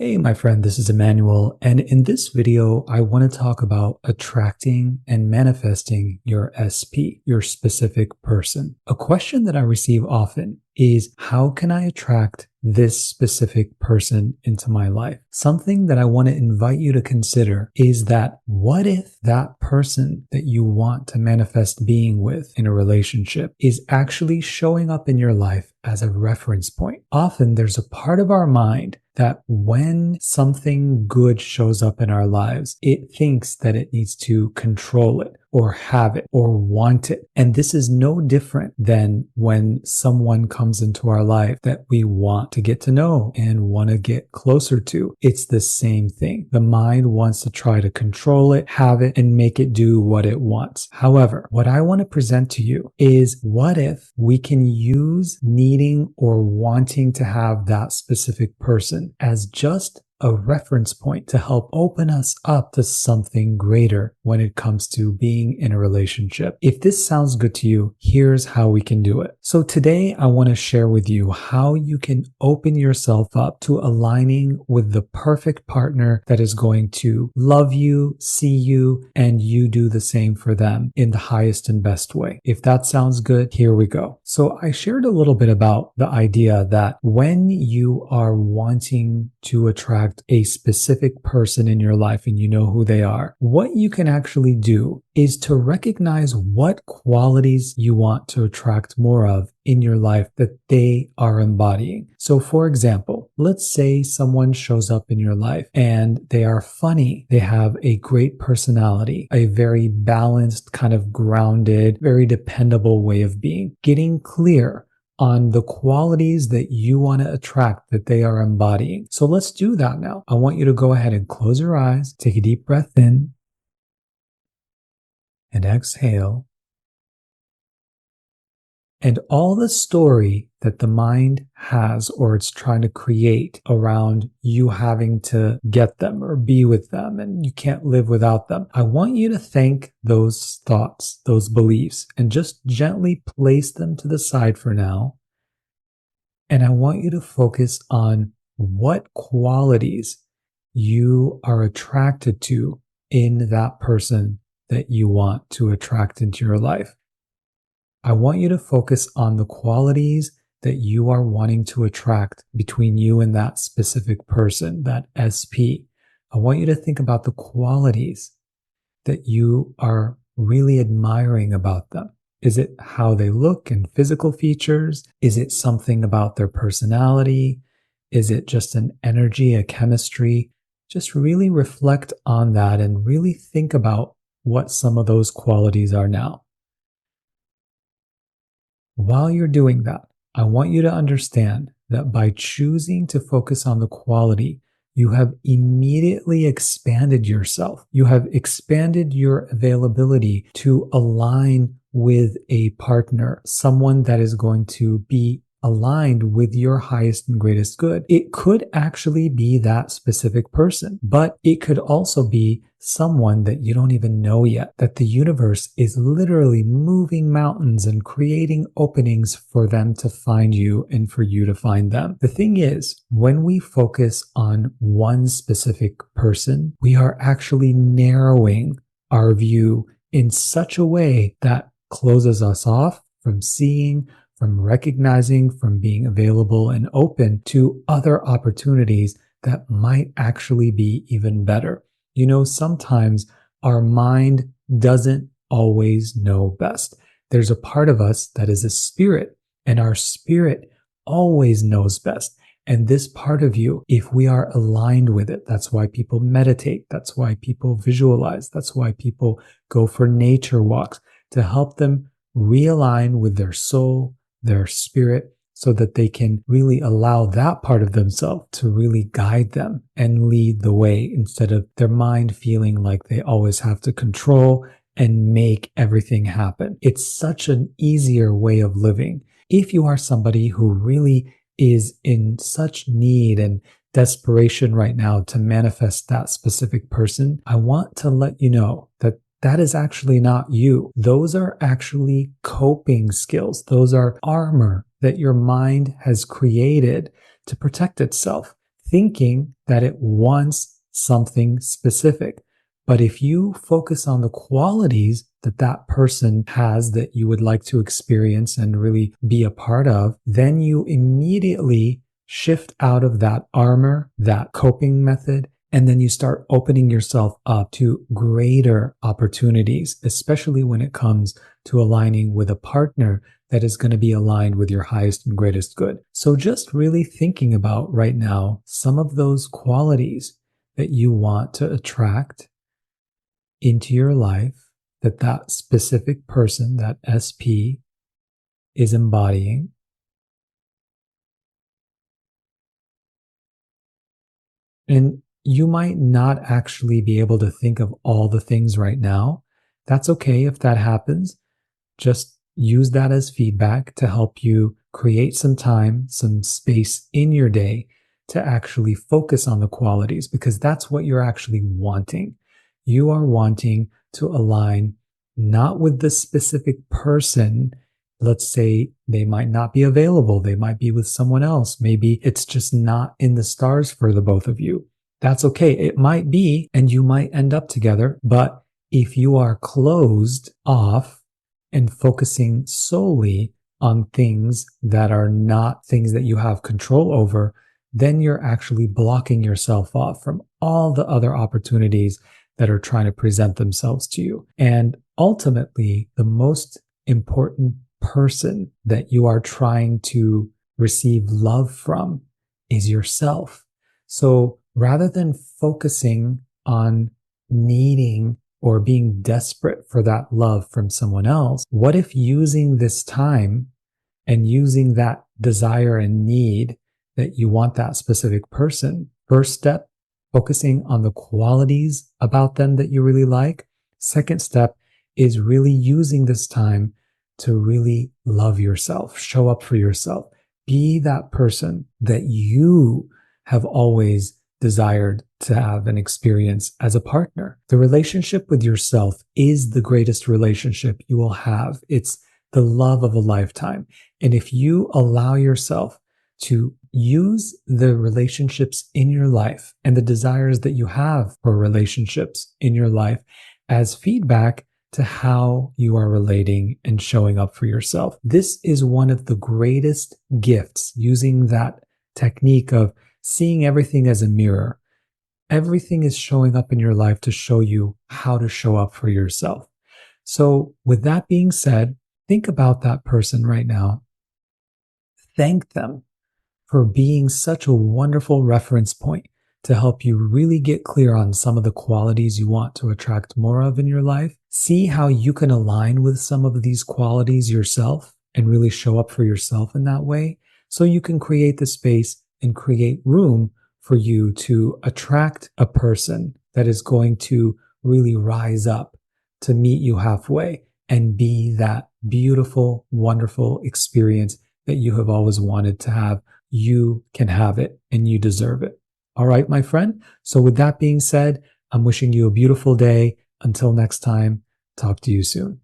Hey, my friend, this is Emmanuel, and in this video, I want to talk about attracting and manifesting your SP, your specific person. A question that I receive often is, how can I attract this specific person into my life? Something that I want to invite you to consider is that what if that person that you want to manifest being with in a relationship is actually showing up in your life as a reference point? Often there's a part of our mind that when something good shows up in our lives, it thinks that it needs to control it or have it or want it. And this is no different than when someone comes into our life that we want to get to know and want to get closer to. It's the same thing. The mind wants to try to control it, have it, and make it do what it wants. However, what I want to present to you is, what if we can use needing or wanting to have that specific person as just a reference point to help open us up to something greater when it comes to being in a relationship. If this sounds good to you, here's how we can do it. So today I want to share with you how you can open yourself up to aligning with the perfect partner that is going to love you, see you, and you do the same for them in the highest and best way. If that sounds good, here we go. So I shared a little bit about the idea that when you are wanting to attract a specific person in your life and you know who they are, what you can actually do is to recognize what qualities you want to attract more of in your life that they are embodying. So for example, let's say someone shows up in your life and they are funny. They have a great personality, a very balanced, kind of grounded, very dependable way of being. Getting clear on the qualities that you want to attract that they are embodying. So let's do that now. I want you to go ahead and close your eyes, take a deep breath in, and exhale. And all the story that the mind has or it's trying to create around you having to get them or be with them and you can't live without them, I want you to think those thoughts, those beliefs, and just gently place them to the side for now. And I want you to focus on what qualities you are attracted to in that person that you want to attract into your life. I want you to focus on the qualities that you are wanting to attract between you and that specific person, that SP. I want you to think about the qualities that you are really admiring about them. Is it how they look and physical features? Is it something about their personality? Is it just an energy, a chemistry? Just really reflect on that and really think about what some of those qualities are now. While you're doing that, I want you to understand that by choosing to focus on the quality, you have immediately expanded yourself. You have expanded your availability to align with a partner, someone that is going to be aligned with your highest and greatest good. It could actually be that specific person, but it could also be someone that you don't even know yet, that the universe is literally moving mountains and creating openings for them to find you and for you to find them. The thing is, when we focus on one specific person, we are actually narrowing our view in such a way that closes us off from seeing, from recognizing, from being available and open to other opportunities that might actually be even better. You know, sometimes our mind doesn't always know best. There's a part of us that is a spirit, and our spirit always knows best. And this part of you, if we are aligned with it, that's why people meditate. That's why people visualize. That's why people go for nature walks, to help them realign with their soul, their spirit, so that they can really allow that part of themselves to really guide them and lead the way, instead of their mind feeling like they always have to control and make everything happen. It's such an easier way of living. If you are somebody who really is in such need and desperation right now to manifest that specific person, I want to let you know that that is actually not you. Those are actually coping skills. Those are armor that your mind has created to protect itself. thinking that it wants something specific. But if you focus on the qualities that that person has that you would like to experience and really be a part of, then you immediately shift out of that armor, that coping method, and then you start opening yourself up to greater opportunities, especially when it comes to aligning with a partner that is going to be aligned with your highest and greatest good. So just really thinking about right now some of those qualities that you want to attract into your life that that specific person, that SP, is embodying. And you might not actually be able to think of all the things right now. That's okay if that happens. Just use that as feedback to help you create some time, some space in your day to actually focus on the qualities because that's what you're actually wanting. You are wanting to align not with the specific person. Let's say they might not be available. They might be with someone else. Maybe it's just not in the stars for the both of you. That's okay. It might be, and you might end up together. But if you are closed off and focusing solely on things that are not things that you have control over, then you're actually blocking yourself off from all the other opportunities that are trying to present themselves to you. And ultimately, the most important person that you are trying to receive love from is yourself. So rather than focusing on needing or being desperate for that love from someone else, what if using this time and using that desire and need that you want that specific person, first step, focusing on the qualities about them that you really like. Second step is really using this time to really love yourself, show up for yourself, be that person that you have always desired to have an experience as a partner. The relationship with yourself is the greatest relationship you will have. It's the love of a lifetime. And if you allow yourself to use the relationships in your life and the desires that you have for relationships in your life as feedback to how you are relating and showing up for yourself. This is one of the greatest gifts, using that technique of seeing everything as a mirror. Everything is showing up in your life to show you how to show up for yourself. So with that being said, think about that person right now. Thank them for being such a wonderful reference point to help you really get clear on some of the qualities you want to attract more of in your life. See how you can align with some of these qualities yourself and really show up for yourself in that way so you can create the space and create room for you to attract a person that is going to really rise up to meet you halfway and be that beautiful, wonderful experience that you have always wanted to have. You can have it and you deserve it. All right, my friend. So with that being said, I'm wishing you a beautiful day. Until next time, talk to you soon.